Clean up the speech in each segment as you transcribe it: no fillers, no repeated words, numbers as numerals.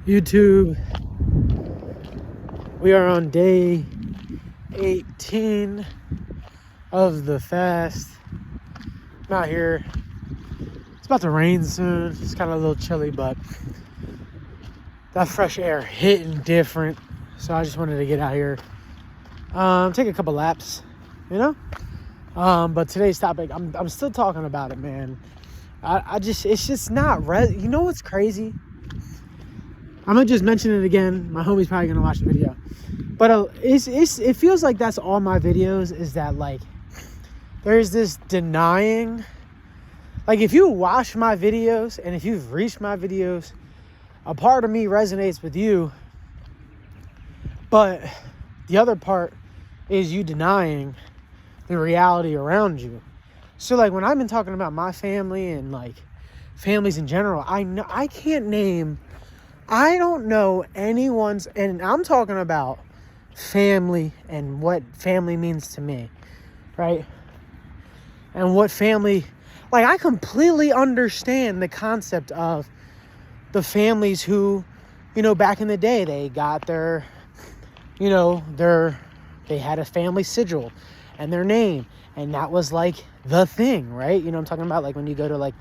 YouTube. We are on day 18 of the fast. I'm out here. It's about to rain soon. It's kind of a little chilly, but that fresh air hitting different. So I just wanted to get out here, take a couple laps, you know. But today's topic, I'm still talking about it, man. It's just not you know what's crazy? I'm gonna just mention it again. My homie's probably gonna watch the video, but it feels like that's all my videos, is that like there's this denying. Like, if you watch my videos and if you've reached my videos, a part of me resonates with you, but the other part is you denying the reality around you. So like when I've been talking about my family and like families in general, I don't know anyone's, and I'm talking about family and what family means to me, right? And what family, like, I completely understand the concept of the families who, you know, back in the day, they got their, you know, they had a family sigil and their name, and that was like the thing, right? You know what I'm talking about? Like when you go to like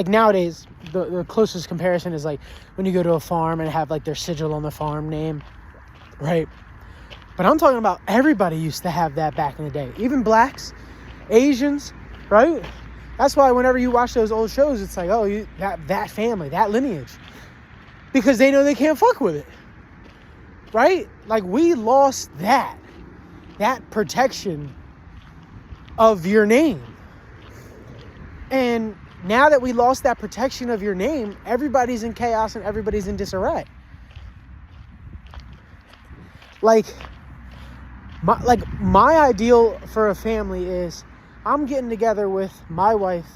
nowadays, the closest comparison is like when you go to a farm and have like their sigil on the farm name, right? But I'm talking about everybody used to have that back in the day, even blacks, Asians, right? That's why whenever you watch those old shows, it's like, oh, that family, that lineage, because they know they can't fuck with it, right? Like, we lost that protection of your name. And now that we lost that protection of your name, everybody's in chaos and everybody's in disarray. Like my ideal for a family is I'm getting together with my wife,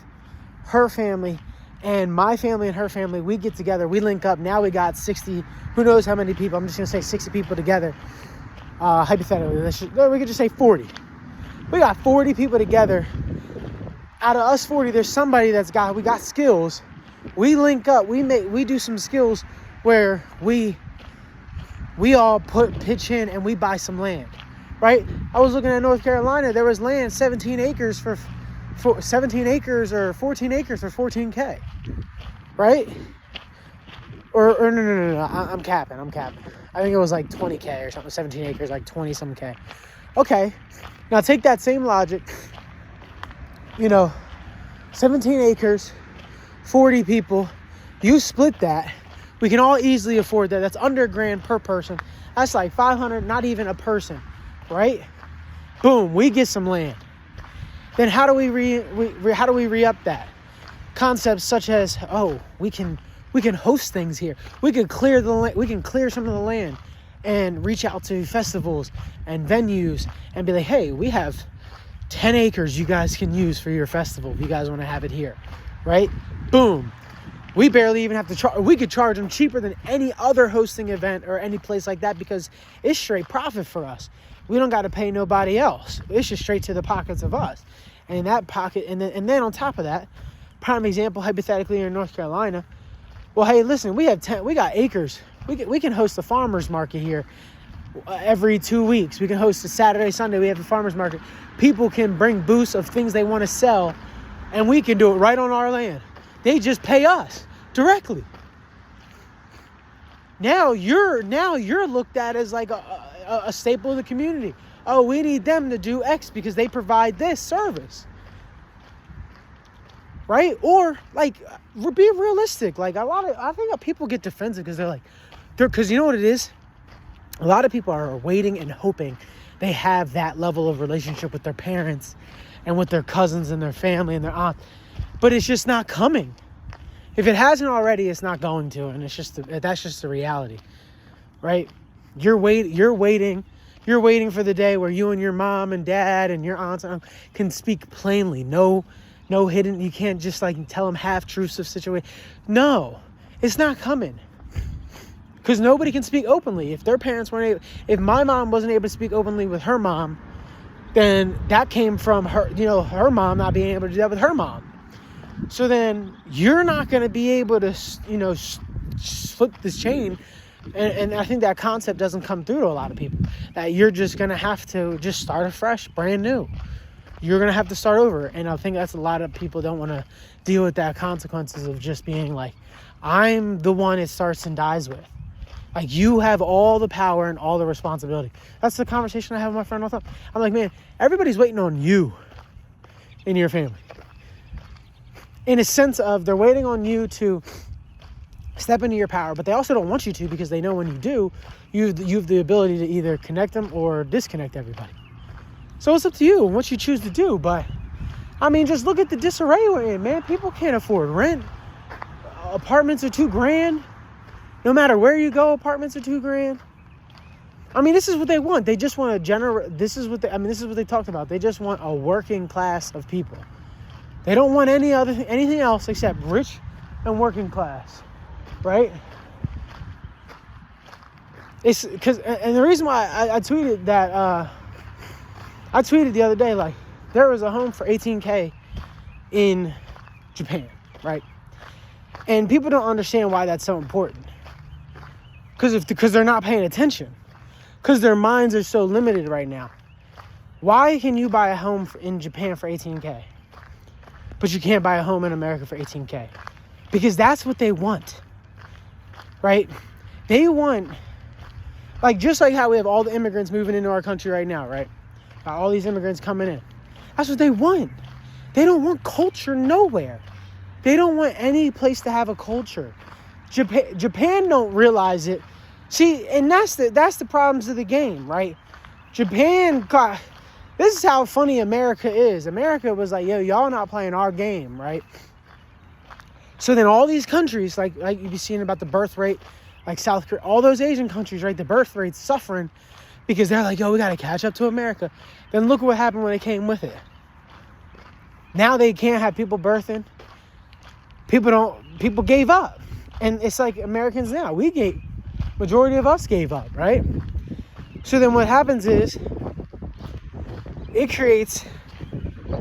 her family, and my family and her family. We get together, we link up. Now we got 60, who knows how many people. I'm just going to say 60 people together. Hypothetically, we could just say 40. We got 40 people together. Out of us 40, there's somebody we got skills. We link up, we do some skills where we all pitch in and we buy some land, right? I was looking at North Carolina. There was land, 17 acres for 17 acres or 14 acres for $14K, right? Or no, I'm capping. I think it was like 20K or something. 17 acres, like 20 some K. Okay, now take that same logic. You know, 17 acres, 40 people, you split that. We can all easily afford that. That's under $1,000 per person. That's like 500, not even a person, right? Boom, we get some land. Then how do we re-up that? Concepts such as, oh, we can host things here. We can clear some of the land and reach out to festivals and venues and be like, hey, we have 10 acres you guys can use for your festival if you guys want to have it here, right? Boom. We barely even have to charge. We could charge them cheaper than any other hosting event or any place like that, because it's straight profit for us. We don't got to pay nobody else. It's just straight to the pockets of us. And in that pocket, and then on top of that, prime example, hypothetically, in North Carolina, well, hey, listen, we got acres. We can host a farmer's market here every 2 weeks. We can host a Saturday, Sunday. We have a farmer's market. People can bring booths of things they want to sell, and we can do it right on our land. They just pay us directly. Now you're looked at as like a staple of the community. Oh, we need them to do X because they provide this service, right? Or like, be realistic. Like, I think people get defensive because you know what it is? A lot of people are waiting and hoping they have that level of relationship with their parents and with their cousins and their family and their aunt, but it's just not coming. If it hasn't already, it's not going to, and that's just the reality, right? You're waiting for the day where you and your mom and dad and your aunts can speak plainly. No hidden. You can't just like tell them half truths of situation. No, it's not coming. Because nobody can speak openly. If their parents weren't able, if my mom wasn't able to speak openly with her mom, then that came from her, her mom not being able to do that with her mom. So then you're not going to be able to, flip this chain And I think that concept doesn't come through to a lot of people, that you're just going to have to just start afresh, brand new. You're going to have to start over. And I think that's a lot of people don't want to deal with that consequences of just being like, I'm the one it starts and dies with. Like, you have all the power and all the responsibility. That's the conversation I have with my friend all the time. I'm like, man, everybody's waiting on you in your family. In a sense of, they're waiting on you to step into your power, but they also don't want you to, because they know when you do, you have the ability to either connect them or disconnect everybody. So it's up to you and what you choose to do. But I mean, just look at the disarray we're in, man. People can't afford rent. Apartments are $2,000. No matter where you go, apartments are $2,000. I mean, this is what they want. They just want this is what they talked about. They just want a working class of people. They don't want anything else except rich and working class. Right? It's because, and the reason why I tweeted that, I tweeted the other day, like, there was a home for $18,000 in Japan, right? And people don't understand why that's so important. Because they're not paying attention. Because their minds are so limited right now. Why can you buy a home in Japan for $18,000, but you can't buy a home in America for $18,000? Because that's what they want. Right? They want, like, just like how we have all the immigrants moving into our country right now, right? All these immigrants coming in. That's what they want. They don't want culture nowhere. They don't want any place to have a culture. Japan don't realize it. See, and that's the problems of the game, right? Japan this is how funny America is. America was like, yo, y'all not playing our game, right? So then all these countries, like you've been seeing about the birth rate, like South Korea, all those Asian countries, right? The birth rate's suffering because they're like, yo, we got to catch up to America. Then look what happened when they came with it. Now they can't have people birthing. People gave up. And it's like Americans now, majority of us gave up, right? So then what happens is, it creates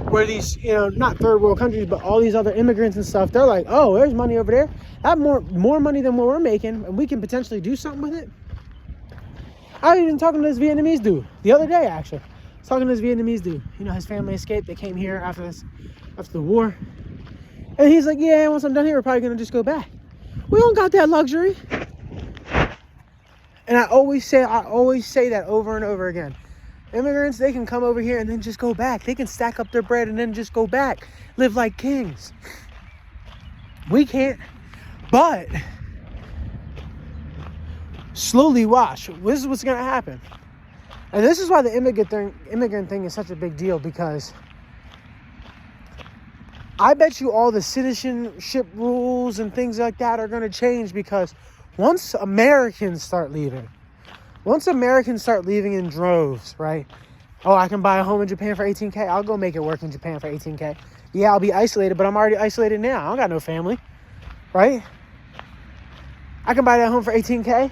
where these, not third world countries, but all these other immigrants and stuff, they're like, oh, there's money over there. That more money than what we're making, and we can potentially do something with it. I was even talking to this Vietnamese dude the other day, actually. I was talking to this Vietnamese dude. His family escaped. They came here after the war. And he's like, yeah, once I'm done here, we're probably going to just go back. We don't got that luxury. And I always say that over and over again. Immigrants, they can come over here and then just go back. They can stack up their bread and then just go back. Live like kings. We can't. But slowly watch. This is what's going to happen. And this is why the immigrant thing is such a big deal, because I bet you all the citizenship rules and things like that are going to change, because once Americans start leaving in droves, right? Oh, I can buy a home in Japan for $18,000. I'll go make it work in Japan for $18,000. Yeah, I'll be isolated, but I'm already isolated now. I don't got no family, right? I can buy that home for $18,000.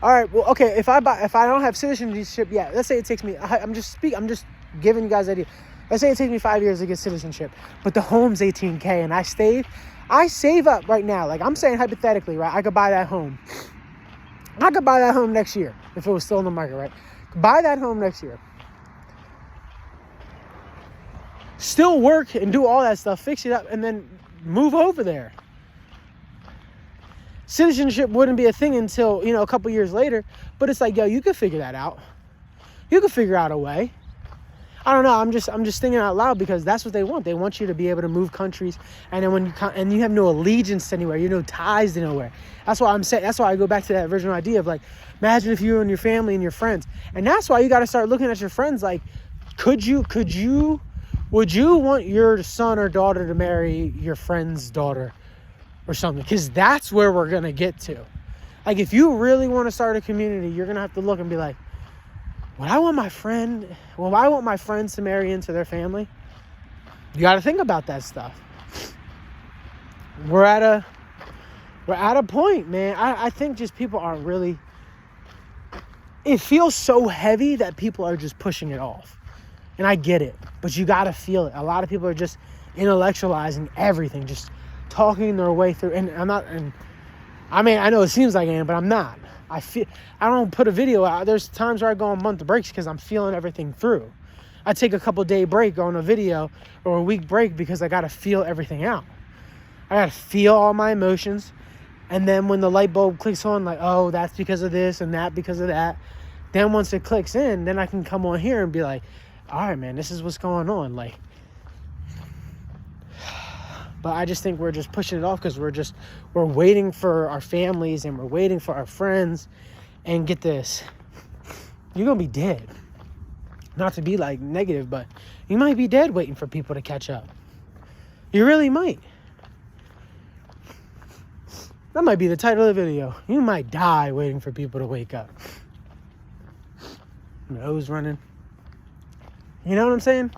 All right, well, okay. If I don't have citizenship yet, let's say it takes me. I'm just giving you guys an idea. Let's say it takes me 5 years to get citizenship, but the home's $18,000, and I save up right now. Like, I'm saying hypothetically, right? I could buy that home. I could buy that home next year if it was still in the market, right? Buy that home next year. Still work and do all that stuff, fix it up, and then move over there. Citizenship wouldn't be a thing until, a couple years later, but it's like, yo, you could figure that out. You could figure out a way. I don't know. I'm just thinking out loud, because that's what they want. They want you to be able to move countries, and then you have no allegiance to anywhere, no ties to nowhere. That's why I'm saying. That's why I go back to that original idea of, like, imagine if you and your family and your friends, and that's why you got to start looking at your friends. Like, would you want your son or daughter to marry your friend's daughter or something? Because that's where we're gonna get to. Like, if you really want to start a community, you're gonna have to look and be like, Would I want my friends to marry into their family? You got to think about that stuff. We're at a point, man. I think just people aren't really. It feels so heavy that people are just pushing it off, and I get it, but you got to feel it. A lot of people are just intellectualizing everything, just talking their way through. And I mean, I know it seems like I am, but I'm not. I don't put a video out. There's times where I go on month breaks because I'm feeling everything through. I take a couple day break on a video or a week break because I got to feel everything out. I got to feel all my emotions. And then when the light bulb clicks on, like, oh, that's because of this and that because of that. Then once it clicks in, then I can come on here and be like, all right, man, this is what's going on. Like, but I just think we're just pushing it off because we're waiting for our families and we're waiting for our friends. And get this, you're going to be dead. Not to be like negative, but you might be dead waiting for people to catch up. You really might. That might be the title of the video. You might die waiting for people to wake up. Nose running. You know what I'm saying?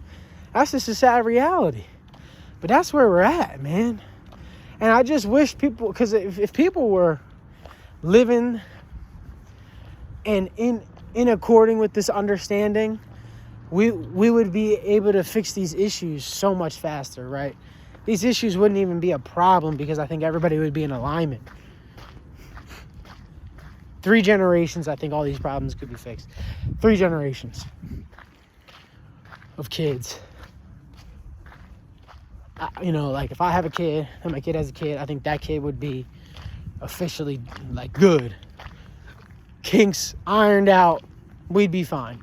That's just a sad reality. But that's where we're at, man. And I just wish people, because if people were living and in according with this understanding, we would be able to fix these issues so much faster, right? These issues wouldn't even be a problem because I think everybody would be in alignment. 3 generations, I think all these problems could be fixed. 3 generations of kids. You know, like if I have a kid and my kid has a kid, I think that kid would be officially like good. Kinks ironed out, we'd be fine.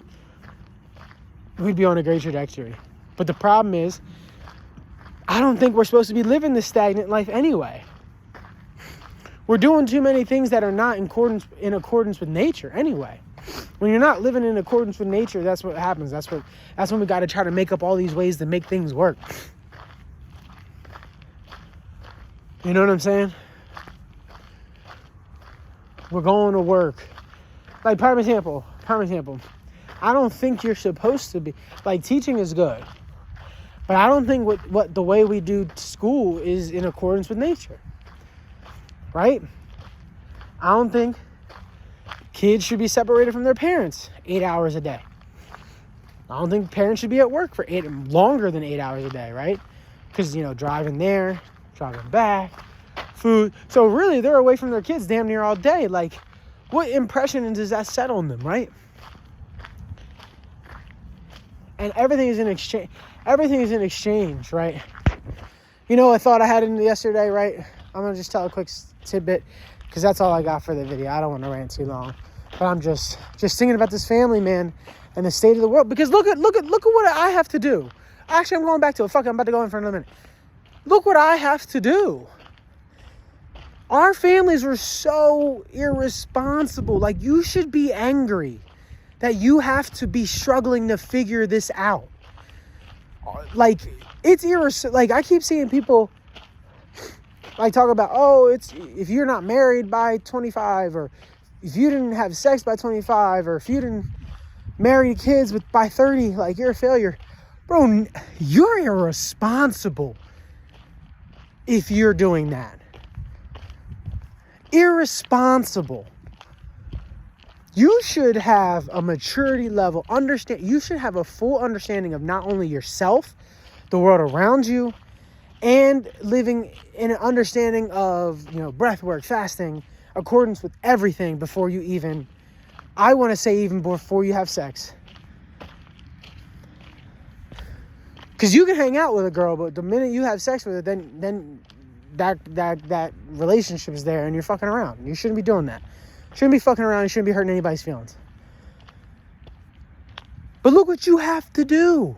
We'd be on a great trajectory. But the problem is, I don't think we're supposed to be living this stagnant life anyway. We're doing too many things that are not in accordance with nature anyway. When you're not living in accordance with nature, that's what happens. That's when we got to try to make up all these ways to make things work. You know what I'm saying? We're going to work. Like, prime example. I don't think you're supposed to be, like, teaching is good. But I don't think what the way we do school is in accordance with nature. Right? I don't think kids should be separated from their parents 8 hours a day. I don't think parents should be at work for longer than 8 hours a day, right? Because, you know, driving there, driving back, food. So really, they're away from their kids damn near all day. Like, what impression does that set on them, right? And everything is in exchange. Everything is in exchange, right? You know, I thought I had in yesterday, right? I'm going to just tell a quick tidbit because that's all I got for the video. I don't want to rant too long. But I'm just thinking about this family, man, and the state of the world. Because look at what I have to do. Actually, I'm going back to it. Fuck, I'm about to go in for another minute. Look what I have to do. Our families were so irresponsible. Like, you should be angry that you have to be struggling to figure this out. Like, it's like, I keep seeing people like talk about, oh, it's if you're not married by 25, or if you didn't have sex by 25, or if you didn't marry kids by 30, like, you're a failure. Bro, you're irresponsible if you're doing that. Irresponsible. You should have a maturity level. You should have a full understanding of not only yourself, the world around you, and living in an understanding of, you know, breath work, fasting, accordance with everything before you even, I want to say even before you have sex. Because you can hang out with a girl, but the minute you have sex with her, then that relationship is there and you're fucking around. You shouldn't be doing that. You shouldn't be fucking around. You shouldn't be hurting anybody's feelings. But look what you have to do.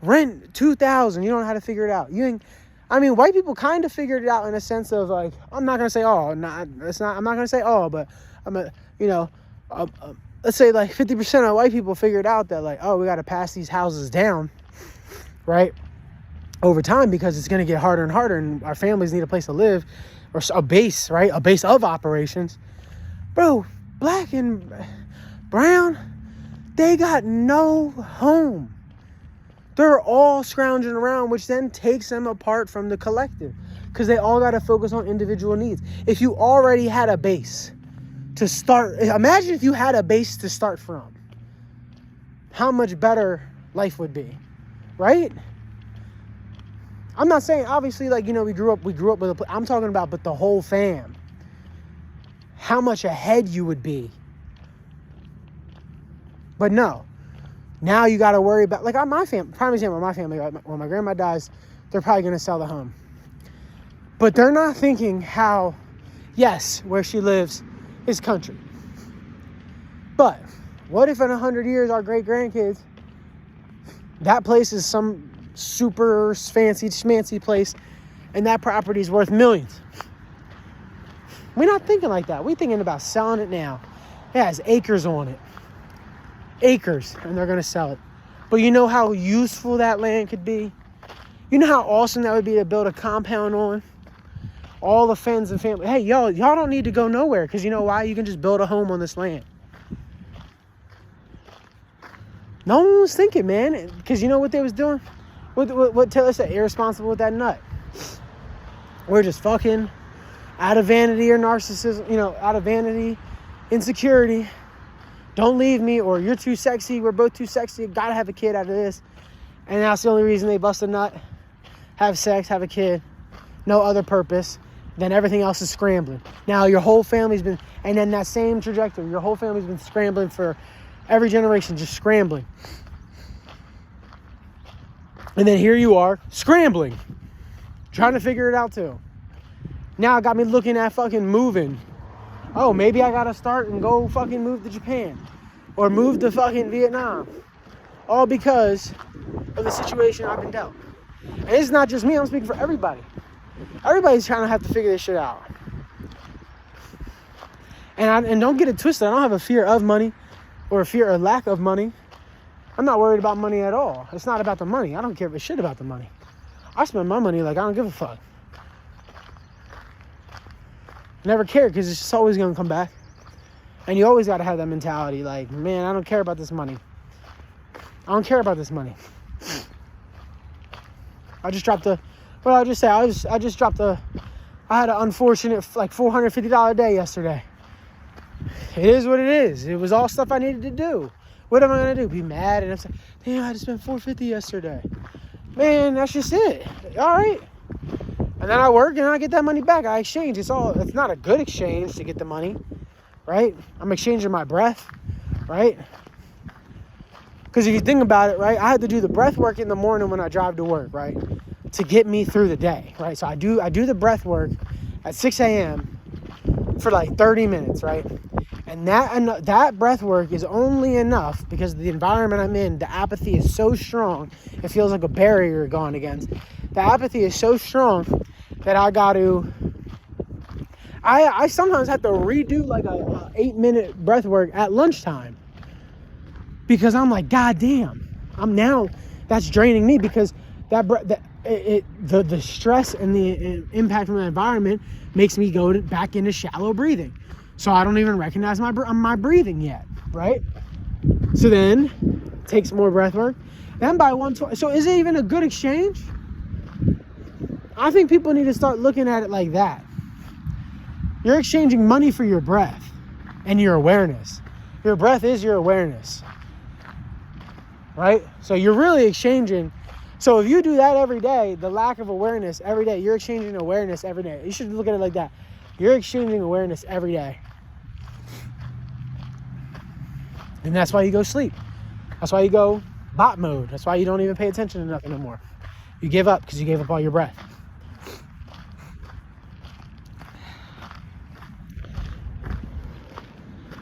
Rent $2,000. You don't know how to figure it out. White people kind of figured it out in a sense of, like, I'm not gonna say all. I'm not gonna say all, but let's say like 50% of white people figured out that, like, oh, we got to pass these houses down, right, over time, because it's gonna get harder and harder, and our families need a place to live, or a base, right, a base of operations. Bro, black and brown, they got no home. They're all scrounging around, which then takes them apart from the collective, because they all got to focus on individual needs. If you already had a base to start, imagine if you had a base to start from, how much better life would be, right? I'm not saying, obviously, like, you know, we grew up with I'm talking about, but the whole fam. how much ahead you would be. But no, now you got to worry about, like my family, prime example, my family, right? When my grandma dies, they're probably going to sell the home. But they're not thinking how, yes, where she lives is country. But what if in 100 years, our great grandkids, that place is some super fancy, schmancy place, and that property is worth millions? We're not thinking like that. We're thinking about selling it now. It has acres on it. Acres, and they're going to sell it. But you know how useful that land could be? You know how awesome that would be to build a compound on? All the friends and family. Hey, y'all don't need to go nowhere, because you know why? You can just build a home on this land. No one was thinking, man, because you know what they was doing? What Taylor said, irresponsible with that nut. We're just fucking out of vanity or narcissism, out of vanity, insecurity. Don't leave me, or you're too sexy. We're both too sexy. Gotta have a kid out of this. And that's the only reason they bust a nut. Have sex, have a kid. No other purpose. Then everything else is scrambling. Now your whole family's been, and then that same trajectory, your whole family's been scrambling for every generation, just scrambling. And then here you are, scrambling. Trying to figure it out too. Now it got me looking at fucking moving. Oh, maybe I gotta start and go fucking move to Japan. Or move to fucking Vietnam. All because of the situation I've been dealt. And it's not just me, I'm speaking for everybody. Everybody's trying to have to figure this shit out. And don't get it twisted, I don't have a fear of money or a fear of lack of money. I'm not worried about money at all. It's not about the money. I don't give a shit about the money. I spend my money like I don't give a fuck. Never cared, because it's just always going to come back. And you always got to have that mentality like, man, I don't care about this money. I don't care about this money. I just dropped I had an unfortunate like $450 day yesterday. It is what it is. It was all stuff I needed to do. What am I going to do? Be mad and upset? Damn, I had to spend $450 yesterday. Man, that's just it. All right. And then I work and I get that money back. I exchange. It's not a good exchange to get the money, right? I'm exchanging my breath, right? Because if you think about it, right, I had to do the breath work in the morning when I drive to work, right, to get me through the day, right? So I do the breath work at 6 a.m. for like 30 minutes, right? And that breath work is only enough because the environment I'm in, the apathy is so strong, it feels like a barrier going against. The apathy is so strong that I sometimes have to redo like a 8-minute breath work at lunchtime. Because I'm like, God damn, that's draining me, because the stress and the impact from the environment makes me go back into shallow breathing. So I don't even recognize my breathing yet, right? So then, take some more breath work. Then by 120, so is it even a good exchange? I think people need to start looking at it like that. You're exchanging money for your breath and your awareness. Your breath is your awareness, right? So you're really exchanging. So if you do that every day, the lack of awareness every day, you're exchanging awareness every day. You should look at it like that. You're exchanging awareness every day. And that's why you go sleep. That's why you go bot mode. That's why you don't even pay attention to nothing anymore. You give up because you gave up all your breath.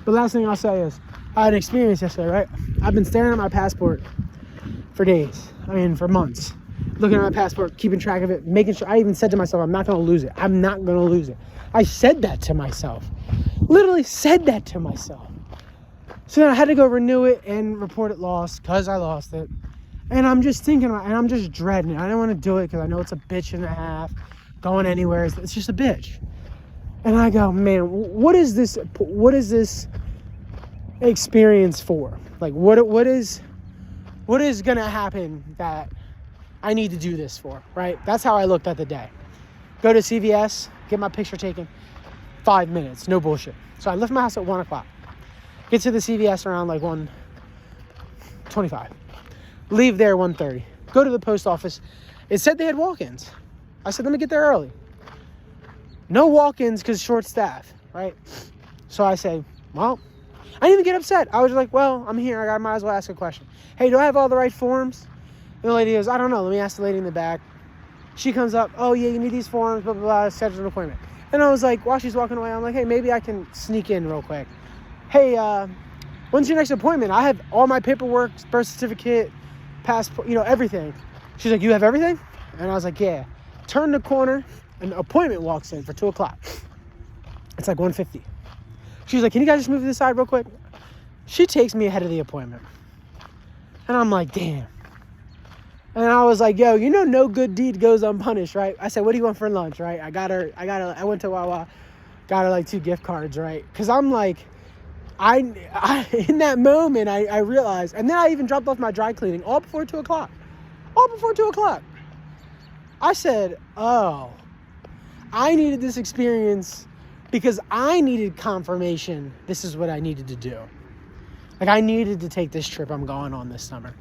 The last thing I'll say is, I had an experience yesterday, right? I've been staring at my passport for days. For months. Looking at my passport, keeping track of it, making sure. I even said to myself, I'm not going to lose it. I'm not going to lose it. I said that to myself. Literally said that to myself. So then I had to go renew it and report it lost because I lost it. And I'm just thinking about it, and I'm just dreading it. I don't want to do it because I know it's a bitch and a half. Going anywhere, it's just a bitch. And I go, man, what is this experience for? Like, what is going to happen that I need to do this for, right? That's how I looked at the day. Go to CVS, get my picture taken, 5 minutes, no bullshit. So I left my house at 1 o'clock. Get to the CVS around like 1:25. Leave there 1:30. Go to the post office. It said they had walk-ins. I said, let me get there early. No walk-ins because short staff, right? So I say, well, I didn't even get upset. I was like, well, I'm here. I might as well ask a question. Hey, do I have all the right forms? And the lady goes, I don't know. Let me ask the lady in the back. She comes up, oh, yeah, you need these forms, blah, blah, blah, schedule an appointment. And I was like, while she's walking away, I'm like, hey, maybe I can sneak in real quick. Hey, when's your next appointment? I have all my paperwork, birth certificate, passport, everything. She's like, you have everything? And I was like, yeah. Turn the corner, an appointment walks in for 2 o'clock. It's like 1:50. She's like, can you guys just move to the side real quick? She takes me ahead of the appointment. And I'm like, damn. And I was like, yo, no good deed goes unpunished, right? I said, what do you want for lunch, right? I went to Wawa, got her like 2 gift cards, right? Because I'm like, I in that moment, I realized, and then I even dropped off my dry cleaning all before 2 o'clock. All before 2 o'clock. I said, oh, I needed this experience because I needed confirmation. This is what I needed to do. Like, I needed to take this trip I'm going on this summer.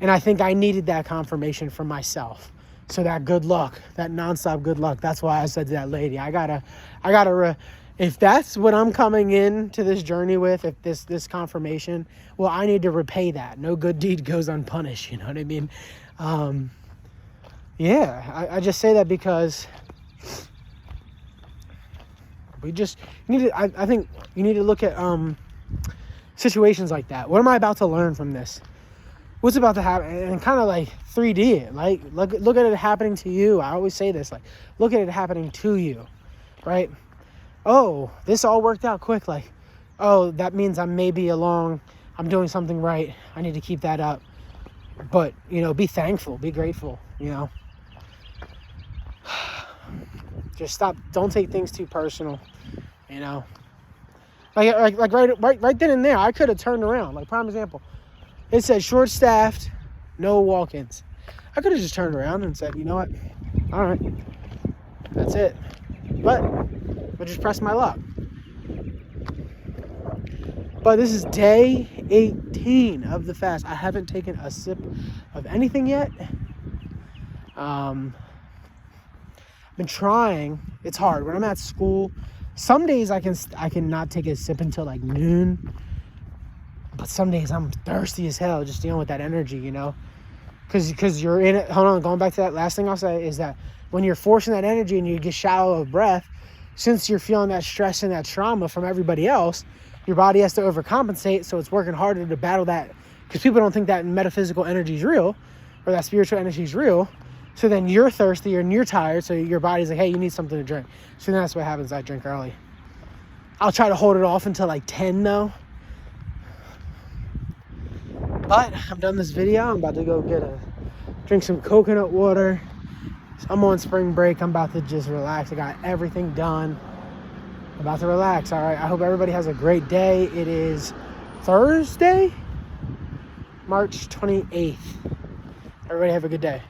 And I think I needed that confirmation for myself. So that good luck, that nonstop good luck. That's why I said to that lady, if that's what I'm coming in to this journey with, if this confirmation, well, I need to repay that. No good deed goes unpunished. You know what I mean? I just say that because we just need to, I think you need to look at situations like that. What am I about to learn from this? What's about to happen? And kind of like 3D it. Like, look at it happening to you. I always say this, like, look at it happening to you, right? Oh, this all worked out quick. Like, oh, that means I'm maybe I'm doing something right. I need to keep that up. But, be thankful, be grateful, Just stop. Don't take things too personal, Like right then and there, I could have turned around. Like, prime example. It said short-staffed, no walk-ins. I could have just turned around and said, you know what? All right. That's it. But I just pressed my luck. But this is day 18 of the fast. I haven't taken a sip of anything yet. I've been trying. It's hard. When I'm at school, some days I can not take a sip until like noon. But some days I'm thirsty as hell just dealing with that energy, Because you're in it. Hold on, going back to that last thing I'll say is that when you're forcing that energy and you get shallow of breath, since you're feeling that stress and that trauma from everybody else, your body has to overcompensate, so it's working harder to battle that. Because people don't think that metaphysical energy is real, or that spiritual energy is real. So then you're thirsty and you're tired, so your body's like, hey, you need something to drink. So then that's what happens. I drink early. I'll try to hold it off until like 10 though. But I'm done this video. I'm about to go drink some coconut water. I'm on spring break. I'm about to just relax. I got everything done. I'm about to relax. All right. I hope everybody has a great day. It is Thursday, March 28th. Everybody have a good day.